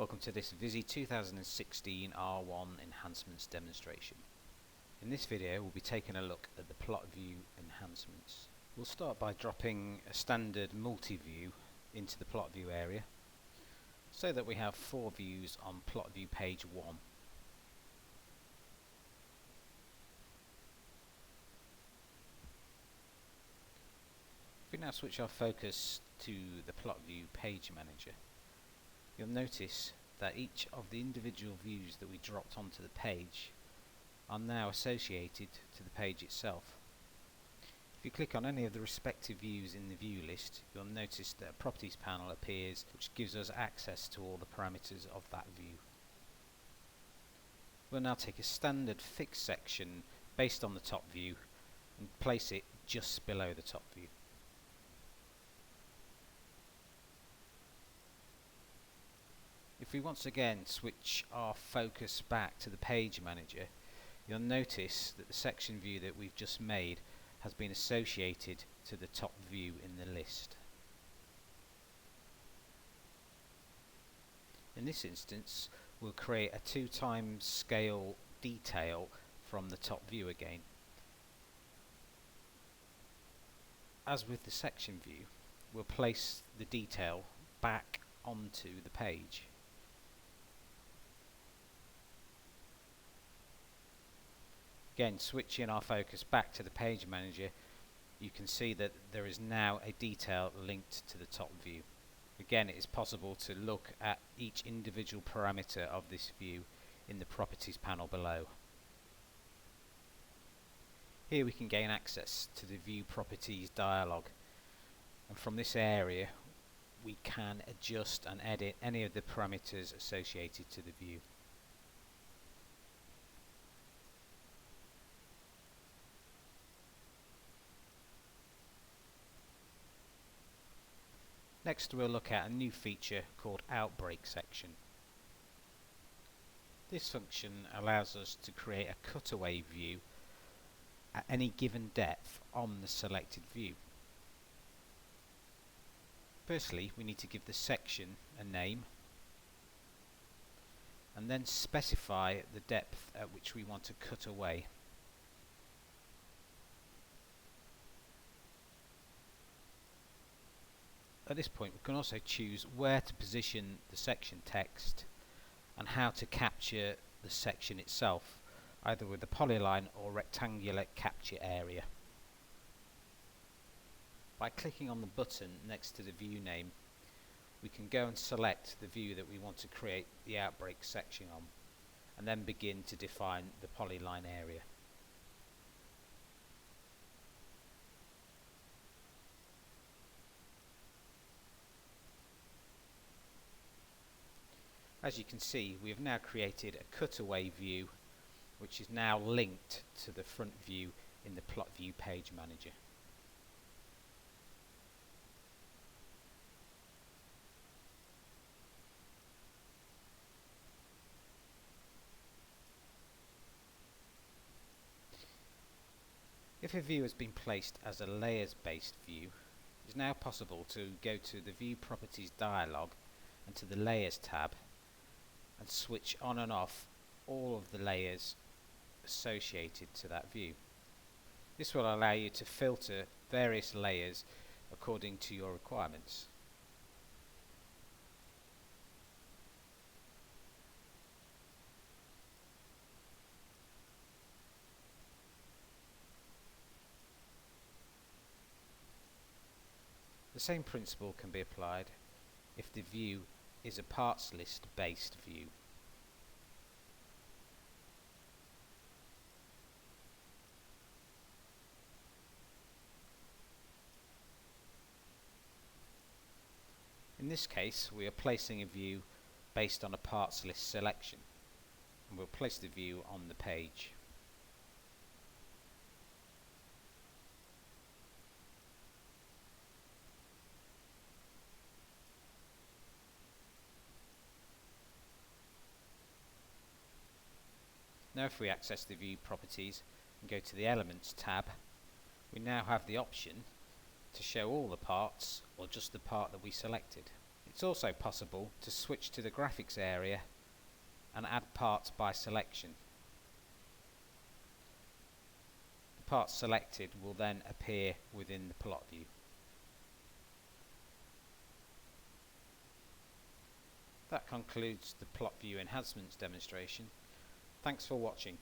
Welcome to this VISI 2016 R1 enhancements demonstration. In this video we'll be taking a look at the Plotview enhancements. We'll start by dropping a standard multi-view into the Plotview area so that we have 4 views on Plotview page 1. If we now switch our focus to the Plotview page manager, you'll notice that each of the individual views that we dropped onto the page are now associated to the page itself. If you click on any of the respective views in the view list, you'll notice that a properties panel appears which gives us access to all the parameters of that view. We'll now take a standard fixed section based on the top view and place it just below the top view. If we once again switch our focus back to the page manager, you'll notice that the section view that we've just made has been associated to the top view in the list. In this instance, we'll create a 2x scale detail from the top view again. As with the section view, we'll place the detail back onto the page. Again, switching our focus back to the page manager, you can see that there is now a detail linked to the top view. Again, it is possible to look at each individual parameter of this view in the properties panel below. Here we can gain access to the view properties dialog, and from this area we can adjust and edit any of the parameters associated to the view. Next we'll look at a new feature called Outbreak Section. This function allows us to create a cutaway view at any given depth on the selected view. Firstly, we need to give the section a name and then specify the depth at which we want to cut away. At this point we can also choose where to position the section text and how to capture the section itself, either with the polyline or rectangular capture area. By clicking on the button next to the view name, we can go and select the view that we want to create the outbreak section on, and then begin to define the polyline area. As you can see, we have now created a cutaway view which is now linked to the front view in the Plotview page manager. If a view has been placed as a layers based view, it is now possible to go to the View Properties dialog and to the Layers tab and switch on and off all of the layers associated to that view. This will allow you to filter various layers according to your requirements. The same principle can be applied if the view is a parts list based view. In this case, we are placing a view based on a parts list selection, and we'll place the view on the page. Now if we access the View Properties and go to the Elements tab, we now have the option to show all the parts or just the part that we selected. It's also possible to switch to the graphics area and add parts by selection. The parts selected will then appear within the plot view. That concludes the plot view enhancements demonstration. Thanks for watching.